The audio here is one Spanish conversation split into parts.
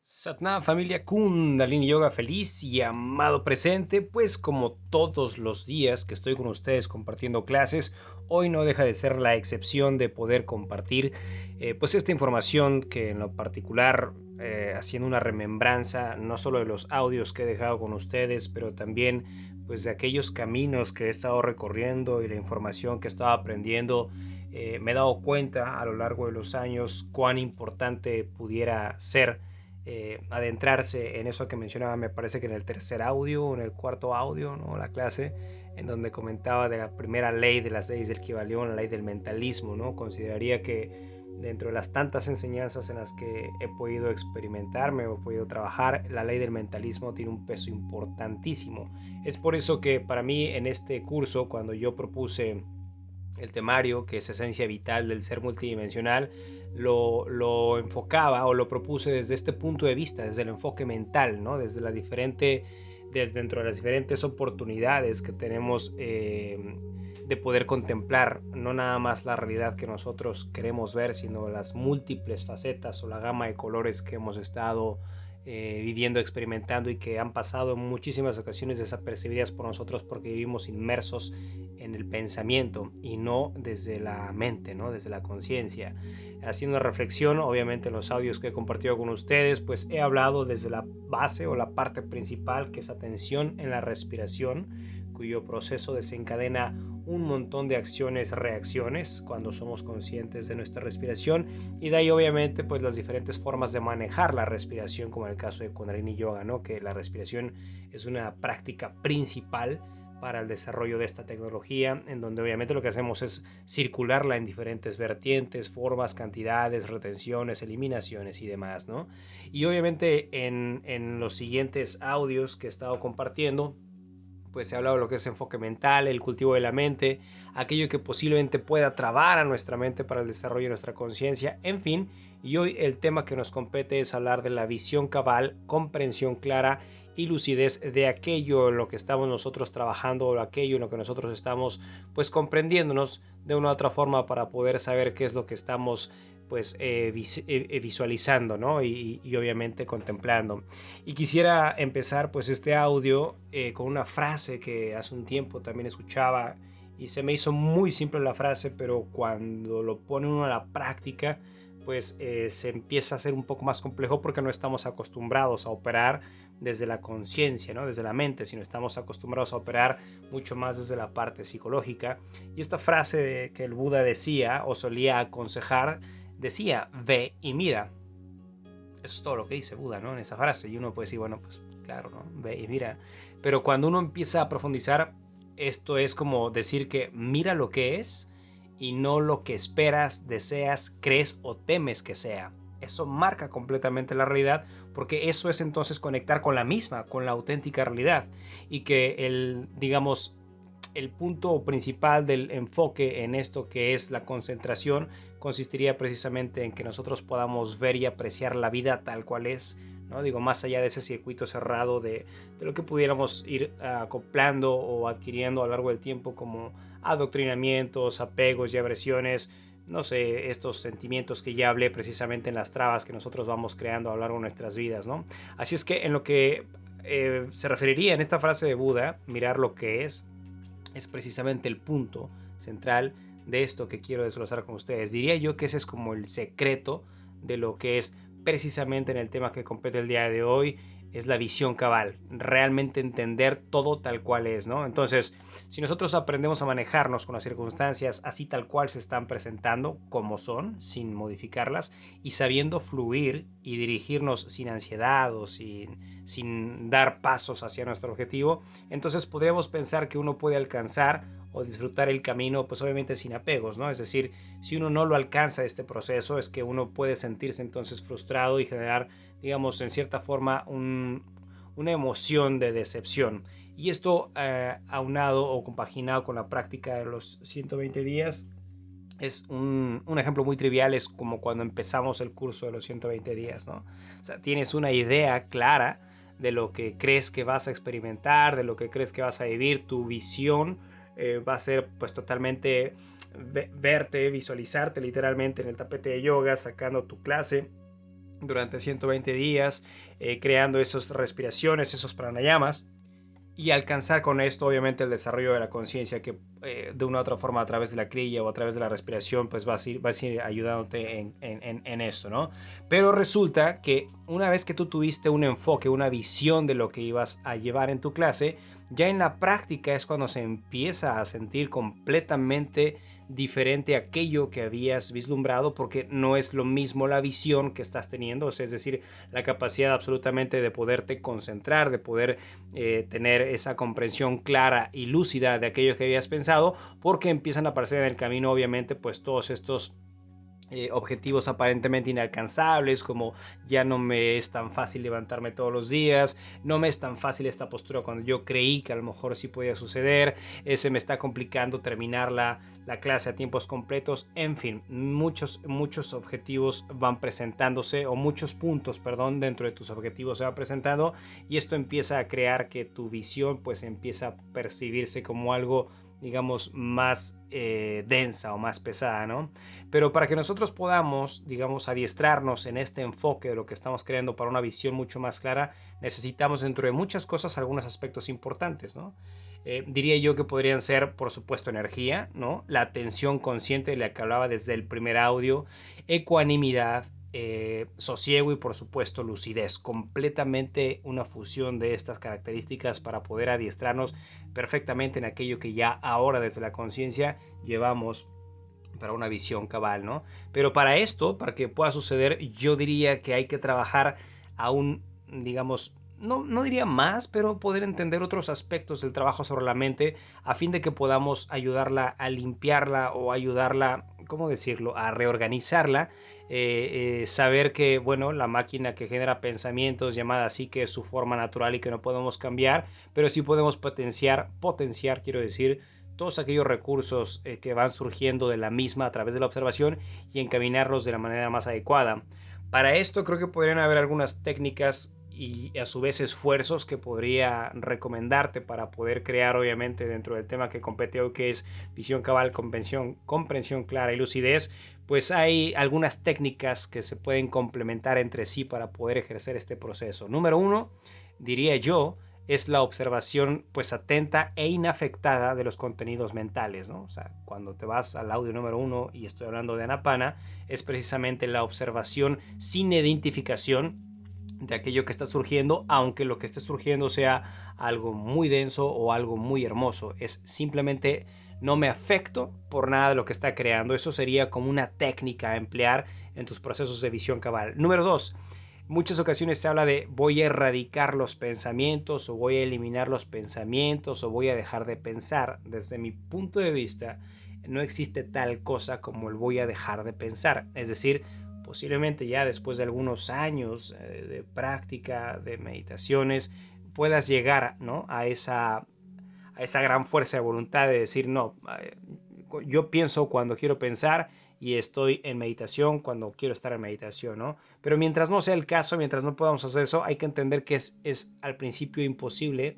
Satnam, familia Kundalini Yoga feliz y amado presente, pues como todos los días que estoy con ustedes compartiendo clases, hoy no deja de ser la excepción de poder compartir pues esta información que en lo particular, haciendo una remembranza no solo de los audios que he dejado con ustedes, pero también pues de aquellos caminos que he estado recorriendo y la información que estaba aprendiendo. Me he dado cuenta a lo largo de los años cuán importante pudiera ser adentrarse en eso que mencionaba, me parece que en el tercer audio o en el cuarto audio, ¿no? La clase en donde comentaba de la primera ley de las leyes del Kybalión, la ley del mentalismo, ¿no? Consideraría que dentro de las tantas enseñanzas en las que he podido experimentarme o he podido trabajar, la ley del mentalismo tiene un peso importantísimo. Es por eso que para mí en este curso, cuando yo propuse el temario, que es esencia vital del ser multidimensional, lo enfocaba o lo propuse desde este punto de vista, desde el enfoque mental, ¿no? Desde dentro de las diferentes oportunidades que tenemos de poder contemplar no nada más la realidad que nosotros queremos ver, sino las múltiples facetas o la gama de colores que hemos estado viviendo, experimentando y que han pasado en muchísimas ocasiones desapercibidas por nosotros porque vivimos inmersos en el pensamiento y no desde la mente, ¿no? Desde la conciencia. Haciendo una reflexión, obviamente en los audios que he compartido con ustedes, pues he hablado desde la base o la parte principal, que es atención en la respiración, cuyo proceso desencadena un montón de acciones, reacciones cuando somos conscientes de nuestra respiración, y de ahí obviamente pues las diferentes formas de manejar la respiración, como en el caso de Kundalini Yoga, ¿no? Que la respiración es una práctica principal para el desarrollo de esta tecnología, en donde obviamente lo que hacemos es circularla en diferentes vertientes, formas, cantidades, retenciones, eliminaciones y demás, ¿no? Y obviamente en los siguientes audios que he estado compartiendo, pues se ha hablado de lo que es enfoque mental, el cultivo de la mente, aquello que posiblemente pueda trabar a nuestra mente para el desarrollo de nuestra conciencia, en fin. Y hoy el tema que nos compete es hablar de la visión cabal, comprensión clara y lucidez de aquello en lo que estamos nosotros trabajando o aquello en lo que nosotros estamos pues comprendiéndonos de una u otra forma para poder saber qué es lo que estamos pues visualizando, ¿no? Y obviamente contemplando. Y quisiera empezar pues este audio con una frase que hace un tiempo también escuchaba y se me hizo muy simple la frase, pero cuando lo pone uno a la práctica pues se empieza a hacer un poco más complejo porque no estamos acostumbrados a operar desde la conciencia, ¿no? Desde la mente, sino estamos acostumbrados a operar mucho más desde la parte psicológica. Y esta frase que el Buda decía o solía aconsejar, decía: ve y mira. Eso es todo lo que dice Buda, ¿no? En esa frase. Y uno puede decir, bueno, pues claro, ¿no? Ve y mira. Pero cuando uno empieza a profundizar, esto es como decir que mira lo que es y no lo que esperas, deseas, crees o temes que sea. Eso marca completamente la realidad, porque eso es entonces conectar con la misma, con la auténtica realidad. Y que digamos, el punto principal del enfoque en esto, que es la concentración, consistiría precisamente en que nosotros podamos ver y apreciar la vida tal cual es, ¿no? Digo, más allá de ese circuito cerrado de lo que pudiéramos ir acoplando o adquiriendo a lo largo del tiempo como adoctrinamientos, apegos y agresiones, no sé, estos sentimientos que ya hablé precisamente en las trabas que nosotros vamos creando a lo largo de nuestras vidas, ¿no? Así es que en lo que se referiría en esta frase de Buda, mirar lo que es precisamente el punto central de esto que quiero desglosar con ustedes. Diría yo que ese es como el secreto de lo que es precisamente en el tema que compete el día de hoy, es la visión cabal, realmente entender todo tal cual es, ¿no? Entonces, si nosotros aprendemos a manejarnos con las circunstancias así tal cual se están presentando, como son, sin modificarlas, y sabiendo fluir y dirigirnos sin ansiedad o sin dar pasos hacia nuestro objetivo, entonces podríamos pensar que uno puede alcanzar o disfrutar el camino, pues obviamente sin apegos, ¿no? Es decir, si uno no lo alcanza este proceso, es que uno puede sentirse entonces frustrado y generar, digamos, en cierta forma una emoción de decepción. Y esto aunado o compaginado con la práctica de los 120 días, es un ejemplo muy trivial, es como cuando empezamos el curso de los 120 días, ¿no? O sea, tienes una idea clara de lo que crees que vas a experimentar, de lo que crees que vas a vivir, tu visión va a ser pues totalmente verte, visualizarte literalmente en el tapete de yoga, sacando tu clase, durante 120 días, creando esas respiraciones, esos pranayamas, y alcanzar con esto obviamente el desarrollo de la conciencia que de una u otra forma a través de la crilla o a través de la respiración pues vas a ir ayudándote en esto, ¿no? Pero resulta que una vez que tú tuviste un enfoque, una visión de lo que ibas a llevar en tu clase, ya en la práctica es cuando se empieza a sentir completamente diferente a aquello que habías vislumbrado, porque no es lo mismo la visión que estás teniendo, o sea, es decir, la capacidad absolutamente de poderte concentrar, de poder tener esa comprensión clara y lúcida de aquello que habías pensado, porque empiezan a aparecer en el camino obviamente pues todos estos objetivos aparentemente inalcanzables, como ya no me es tan fácil levantarme todos los días, no me es tan fácil esta postura cuando yo creí que a lo mejor sí podía suceder, se me está complicando terminar la clase a tiempos completos, en fin, muchos objetivos van presentándose, o muchos puntos, perdón, dentro de tus objetivos se van presentando, y esto empieza a crear que tu visión pues empieza a percibirse como algo, digamos, más densa o más pesada, ¿no? Pero para que nosotros podamos, digamos, adiestrarnos en este enfoque de lo que estamos creando para una visión mucho más clara, necesitamos dentro de muchas cosas algunos aspectos importantes, ¿no? Diría yo que podrían ser, por supuesto, energía, ¿no? La atención consciente de la que hablaba desde el primer audio, ecuanimidad, sosiego y por supuesto lucidez, completamente una fusión de estas características para poder adiestrarnos perfectamente en aquello que ya ahora desde la conciencia llevamos para una visión cabal, ¿no? Pero para esto, para que pueda suceder, yo diría que hay que trabajar aún, digamos, no diría más, pero poder entender otros aspectos del trabajo sobre la mente a fin de que podamos ayudarla a limpiarla o ayudarla, ¿cómo decirlo?, a reorganizarla. Saber que, bueno, la máquina que genera pensamientos, llamada así, que es su forma natural y que no podemos cambiar, pero sí podemos potenciar, quiero decir, todos aquellos recursos que van surgiendo de la misma a través de la observación y encaminarlos de la manera más adecuada. Para esto creo que podrían haber algunas técnicas y a su vez esfuerzos que podría recomendarte para poder crear obviamente dentro del tema que compete hoy, que es visión cabal, comprensión clara y lucidez. Pues hay algunas técnicas que se pueden complementar entre sí para poder ejercer este proceso. Número uno, diría yo, es la observación pues atenta e inafectada de los contenidos mentales, ¿no? O sea, cuando te vas al audio número uno, y estoy hablando de Anapana, es precisamente la observación sin identificación de aquello que está surgiendo, aunque lo que esté surgiendo sea algo muy denso o algo muy hermoso. Es simplemente no me afecto por nada de lo que está creando. Eso sería como una técnica a emplear en tus procesos de visión cabal. Número dos, muchas ocasiones se habla de voy a erradicar los pensamientos o voy a eliminar los pensamientos o voy a dejar de pensar. Desde mi punto de vista, no existe tal cosa como el voy a dejar de pensar. Es decir, posiblemente ya después de algunos años de práctica, de meditaciones, puedas llegar, ¿no?, a esa gran fuerza de voluntad de decir, no, yo pienso cuando quiero pensar y estoy en meditación cuando quiero estar en meditación, ¿no? Pero mientras no sea el caso, mientras no podamos hacer eso, hay que entender que es al principio imposible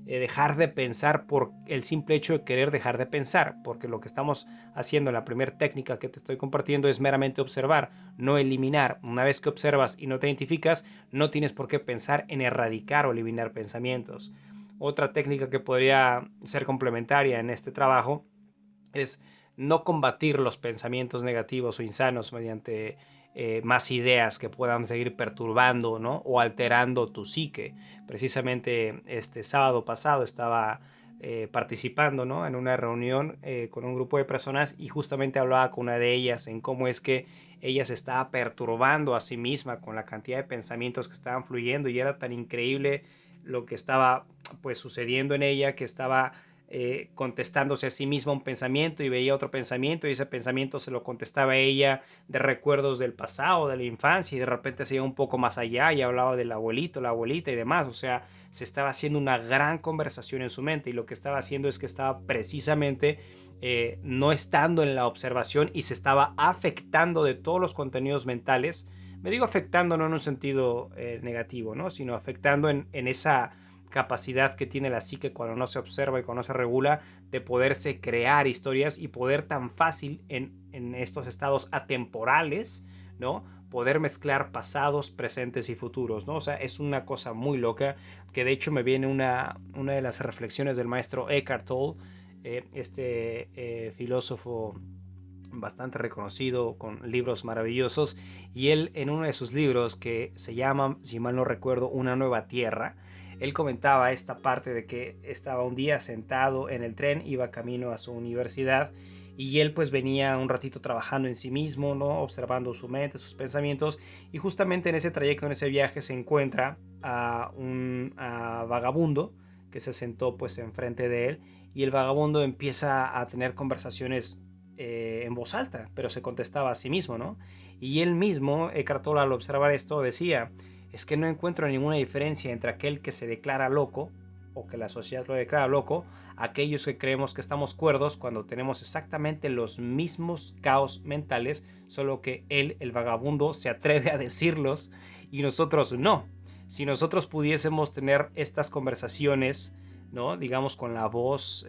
dejar de pensar por el simple hecho de querer dejar de pensar, porque lo que estamos haciendo en la primera técnica que te estoy compartiendo es meramente observar, no eliminar. Una vez que observas y no te identificas, no tienes por qué pensar en erradicar o eliminar pensamientos. Otra técnica que podría ser complementaria en este trabajo es no combatir los pensamientos negativos o insanos mediante más ideas que puedan seguir perturbando, ¿no?, o alterando tu psique. Precisamente este sábado pasado estaba participando, ¿no?, en una reunión con un grupo de personas, y justamente hablaba con una de ellas en cómo es que ella se estaba perturbando a sí misma con la cantidad de pensamientos que estaban fluyendo, y era tan increíble lo que estaba pues sucediendo en ella, que estaba contestándose a sí misma un pensamiento y veía otro pensamiento, y ese pensamiento se lo contestaba a ella de recuerdos del pasado, de la infancia, y de repente se iba un poco más allá y hablaba del abuelito, la abuelita y demás. O sea, se estaba haciendo una gran conversación en su mente, y lo que estaba haciendo es que estaba precisamente no estando en la observación y se estaba afectando de todos los contenidos mentales. Me digo afectando no en un sentido negativo, ¿no?, sino afectando en esa capacidad que tiene la psique cuando no se observa y cuando no se regula, de poderse crear historias y poder tan fácil en estos estados atemporales, ¿no? Poder mezclar pasados, presentes y futuros, ¿no? O sea, es una cosa muy loca, que de hecho me viene una de las reflexiones del maestro Eckhart Tolle, filósofo bastante reconocido, con libros maravillosos, y él en uno de sus libros que se llama, si mal no recuerdo, Una nueva tierra, él comentaba esta parte de que estaba un día sentado en el tren, iba camino a su universidad, y él pues venía un ratito trabajando en sí mismo, ¿no? Observando su mente, sus pensamientos, y justamente en ese trayecto, en ese viaje, se encuentra a un vagabundo que se sentó pues enfrente de él, y el vagabundo empieza a tener conversaciones en voz alta, pero se contestaba a sí mismo, ¿no? Y él mismo, Eckhart Tolle, al observar esto, decía, es que no encuentro ninguna diferencia entre aquel que se declara loco, o que la sociedad lo declara loco, aquellos que creemos que estamos cuerdos cuando tenemos exactamente los mismos caos mentales, solo que él, el vagabundo, se atreve a decirlos y nosotros no. Si nosotros pudiésemos tener estas conversaciones, ¿no? Digamos con la voz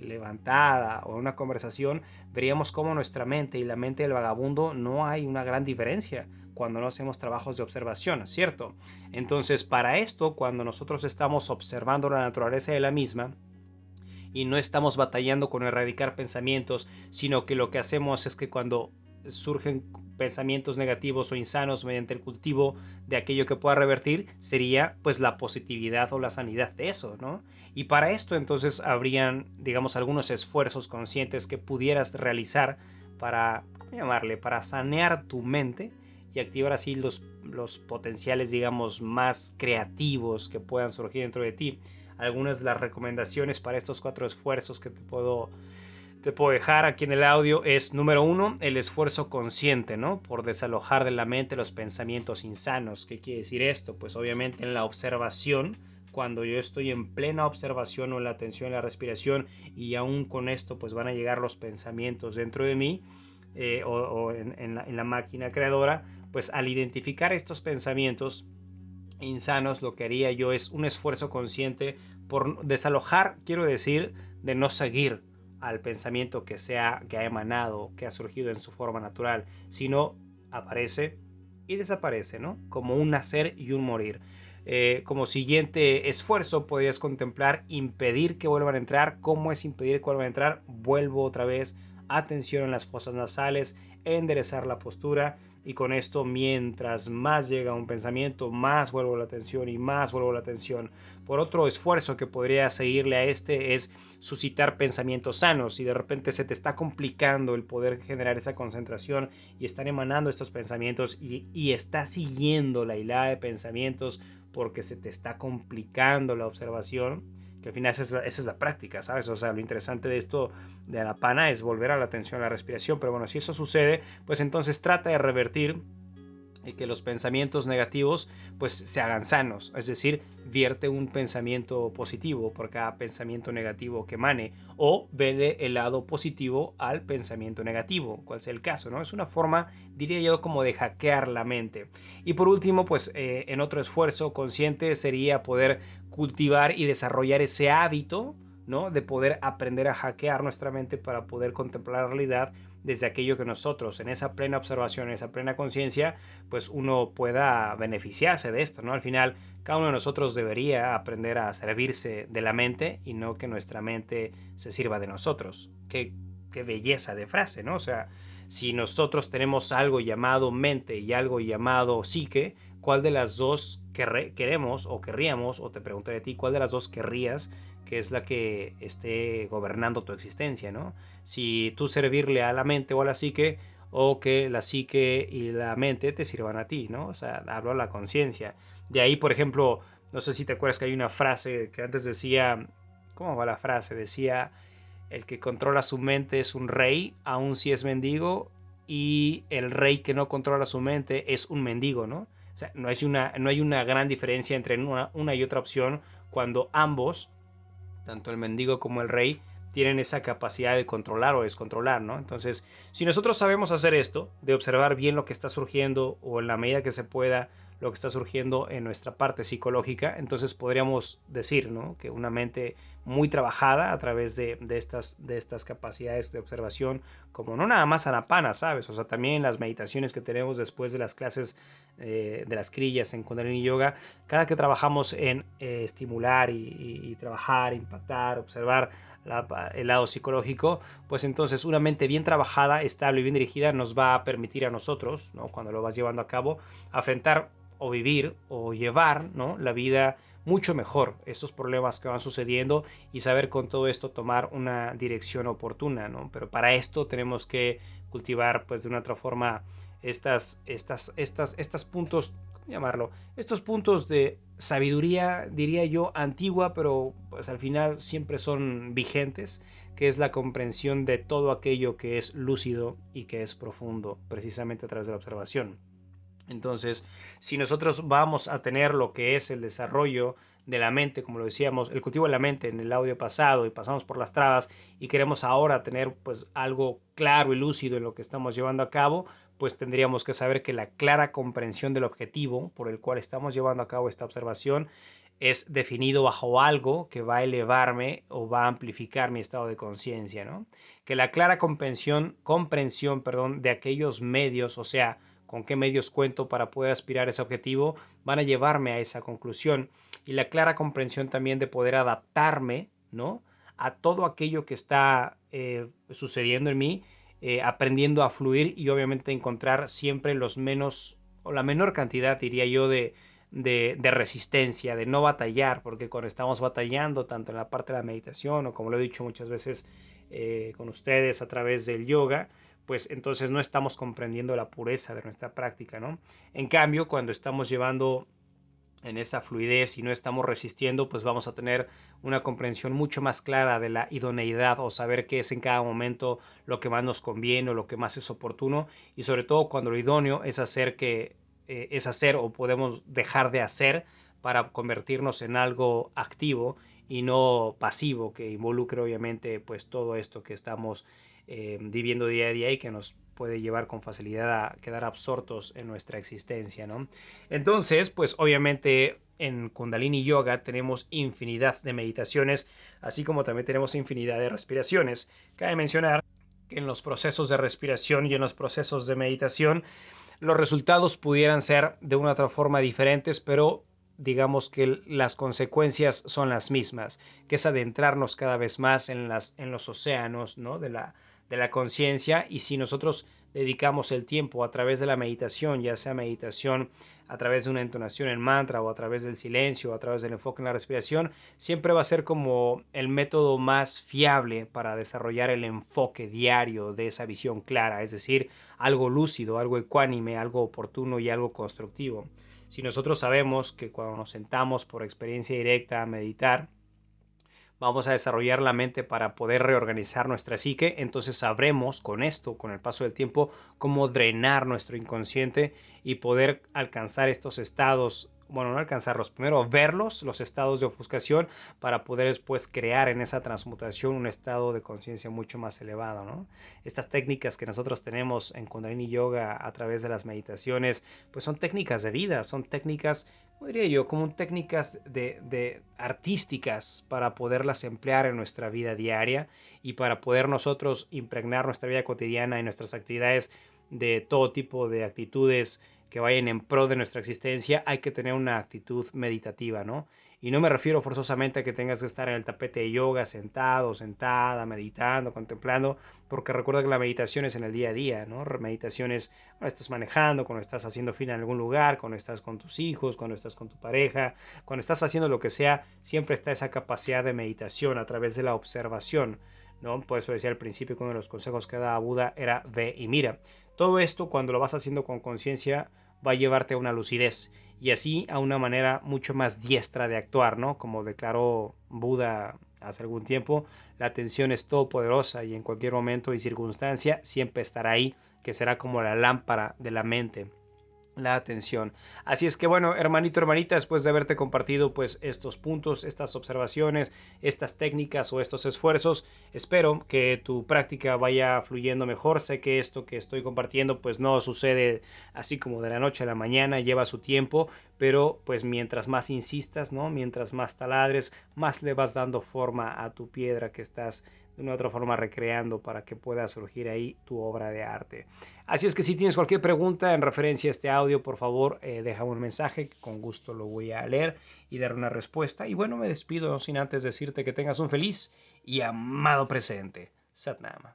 levantada o una conversación, veríamos cómo nuestra mente y la mente del vagabundo no hay una gran diferencia cuando no hacemos trabajos de observación, ¿cierto? Entonces, para esto, cuando nosotros estamos observando la naturaleza de la misma y no estamos batallando con erradicar pensamientos, sino que lo que hacemos es que cuando surgen pensamientos negativos o insanos mediante el cultivo de aquello que pueda revertir, sería pues la positividad o la sanidad de eso, ¿no? Y para esto entonces habrían, digamos, algunos esfuerzos conscientes que pudieras realizar para, ¿cómo llamarle?, para sanear tu mente y activar así los potenciales, digamos, más creativos que puedan surgir dentro de ti. Algunas de las recomendaciones para estos 4 esfuerzos que te puedo dejar aquí en el audio es: número 1, el esfuerzo consciente, ¿no? Por desalojar de la mente los pensamientos insanos. ¿Qué quiere decir esto? Pues obviamente en la observación, cuando yo estoy en plena observación o en la atención en la respiración, y aún con esto pues van a llegar los pensamientos dentro de mí, o en la máquina creadora, pues al identificar estos pensamientos insanos, lo que haría yo es un esfuerzo consciente por desalojar, quiero decir, de no seguir al pensamiento que ha emanado, que ha surgido en su forma natural, sino aparece y desaparece, ¿no? Como un nacer y un morir. Como siguiente esfuerzo podrías contemplar impedir que vuelvan a entrar. ¿Cómo es impedir que vuelvan a entrar? Vuelvo otra vez, atención en las fosas nasales, enderezar la postura, y con esto, mientras más llega un pensamiento, más vuelvo la atención y más vuelvo la atención. Por otro esfuerzo que podría seguirle a este es suscitar pensamientos sanos. Si de repente se te está complicando el poder generar esa concentración y están emanando estos pensamientos y estás siguiendo la hilada de pensamientos porque se te está complicando la observación, que al final esa es la práctica, ¿sabes? O sea, lo interesante de esto de Anapana es volver a la atención a la respiración, pero bueno, si eso sucede, pues entonces trata de revertir y que los pensamientos negativos pues se hagan sanos, es decir, vierte un pensamiento positivo por cada pensamiento negativo que emane, o vele el lado positivo al pensamiento negativo, cual sea el caso, ¿no? Es una forma, diría yo, como de hackear la mente. Y por último, pues en otro esfuerzo consciente sería poder cultivar y desarrollar ese hábito, ¿no? De poder aprender a hackear nuestra mente para poder contemplar la realidad desde aquello que nosotros, en esa plena observación, en esa plena conciencia, pues uno pueda beneficiarse de esto, ¿no? Al final, cada uno de nosotros debería aprender a servirse de la mente y no que nuestra mente se sirva de nosotros. Qué belleza de frase, ¿no? O sea, si nosotros tenemos algo llamado mente y algo llamado psique, ¿cuál de las dos queremos o querríamos? O te pregunto de ti, ¿cuál de las dos querrías que es la que esté gobernando tu existencia, ¿no? Si tú servirle a la mente o a la psique, o que la psique y la mente te sirvan a ti, ¿no? O sea, hablo a la conciencia. De ahí, por ejemplo, no sé si te acuerdas que hay una frase que antes decía, ¿cómo va la frase? Decía, el que controla su mente es un rey, aun si es mendigo, y el rey que no controla su mente es un mendigo, ¿no? O sea, no hay una gran diferencia entre una y otra opción cuando ambos, tanto el mendigo como el rey, tienen esa capacidad de controlar o descontrolar, ¿no? Entonces, si nosotros sabemos hacer esto, de observar bien lo que está surgiendo o en la medida que se pueda lo que está surgiendo en nuestra parte psicológica, entonces podríamos decir, ¿no?, que una mente muy trabajada a través de estas capacidades de observación, como no nada más Anapana, ¿sabes? O sea, también las meditaciones que tenemos después de las clases de las crillas en Kundalini Yoga, cada que trabajamos en estimular y trabajar, impactar, observar el lado psicológico, pues entonces una mente bien trabajada, estable y bien dirigida nos va a permitir a nosotros, ¿no?, cuando lo vas llevando a cabo, afrontar o vivir o llevar, ¿no?, la vida mucho mejor, estos problemas que van sucediendo, y saber con todo esto tomar una dirección oportuna, ¿no? Pero para esto tenemos que cultivar, pues, de una otra forma estos puntos, ¿cómo llamarlo? Estos puntos de sabiduría, diría yo, antigua, pero pues al final siempre son vigentes, que es la comprensión de todo aquello que es lúcido y que es profundo, precisamente a través de la observación. Entonces, si nosotros vamos a tener lo que es el desarrollo de la mente, como lo decíamos, el cultivo de la mente en el audio pasado, y pasamos por las trabas y queremos ahora tener pues algo claro y lúcido en lo que estamos llevando a cabo, pues tendríamos que saber que la clara comprensión del objetivo por el cual estamos llevando a cabo esta observación es definido bajo algo que va a elevarme o va a amplificar mi estado de conciencia, ¿no? Que la clara comprensión, de aquellos medios, o sea, con qué medios cuento para poder aspirar a ese objetivo, van a llevarme a esa conclusión. Y la clara comprensión también de poder adaptarme, ¿no?, a todo aquello que está sucediendo en mí, aprendiendo a fluir y obviamente encontrar siempre los menos, o la menor cantidad, diría yo, de resistencia, de no batallar, porque cuando estamos batallando, tanto en la parte de la meditación o como lo he dicho muchas veces con ustedes a través del yoga, pues entonces no estamos comprendiendo la pureza de nuestra práctica, ¿no? En cambio, cuando estamos llevando en esa fluidez y no estamos resistiendo, pues vamos a tener una comprensión mucho más clara de la idoneidad, o saber qué es en cada momento lo que más nos conviene o lo que más es oportuno, y sobre todo cuando lo idóneo es hacer o podemos dejar de hacer para convertirnos en algo activo y no pasivo, que involucre obviamente pues todo esto que estamos viviendo día a día y que nos puede llevar con facilidad a quedar absortos en nuestra existencia, ¿no? Entonces, pues obviamente en Kundalini Yoga tenemos infinidad de meditaciones, así como también tenemos infinidad de respiraciones. Cabe mencionar que en los procesos de respiración y en los procesos de meditación, los resultados pudieran ser de una otra forma diferentes, pero digamos que las consecuencias son las mismas, que es adentrarnos cada vez más en los océanos, ¿no?, de la conciencia. Y si nosotros dedicamos el tiempo a través de la meditación, ya sea meditación a través de una entonación en mantra o a través del silencio o a través del enfoque en la respiración, siempre va a ser como el método más fiable para desarrollar el enfoque diario de esa visión clara, es decir, algo lúcido, algo ecuánime, algo oportuno y algo constructivo. Si nosotros sabemos que cuando nos sentamos por experiencia directa a meditar, vamos a desarrollar la mente para poder reorganizar nuestra psique, entonces sabremos con esto, con el paso del tiempo, cómo drenar nuestro inconsciente y poder alcanzar estos estados, bueno, no alcanzarlos, primero verlos, los estados de ofuscación, para poder después crear en esa transmutación un estado de conciencia mucho más elevado, ¿no? Estas técnicas que nosotros tenemos en Kundalini Yoga a través de las meditaciones, pues son técnicas de vida, son técnicas, diría yo, como técnicas de artísticas para poderlas emplear en nuestra vida diaria y para poder nosotros impregnar nuestra vida cotidiana y nuestras actividades de todo tipo de actitudes que vayan en pro de nuestra existencia. Hay que tener una actitud meditativa, ¿no? Y no me refiero forzosamente a que tengas que estar en el tapete de yoga, sentado, sentada, meditando, contemplando, porque recuerda que la meditación es en el día a día, ¿no? Meditación es cuando estás manejando, cuando estás haciendo fila en algún lugar, cuando estás con tus hijos, cuando estás con tu pareja, cuando estás haciendo lo que sea, siempre está esa capacidad de meditación a través de la observación, ¿no? Por eso decía al principio que uno de los consejos que daba Buda era ve y mira. Todo esto, cuando lo vas haciendo con conciencia, va a llevarte a una lucidez y así a una manera mucho más diestra de actuar, ¿no? Como declaró Buda hace algún tiempo, la atención es todopoderosa y en cualquier momento y circunstancia siempre estará ahí, que será como la lámpara de la mente. la atención. Así es que bueno, hermanito, hermanita, después de haberte compartido pues estos puntos, estas observaciones, estas técnicas o estos esfuerzos, espero que tu práctica vaya fluyendo mejor. Sé que esto que estoy compartiendo pues no sucede así como de la noche a la mañana, lleva su tiempo, pero pues mientras más insistas, ¿no? Mientras más taladres, más le vas dando forma a tu piedra que estás de una u otra forma recreando para que pueda surgir ahí tu obra de arte. Así es que si tienes cualquier pregunta en referencia a este audio, por favor, déjame un mensaje, que con gusto lo voy a leer y dar una respuesta. Y bueno, me despido no sin antes decirte que tengas un feliz y amado presente. Satnam.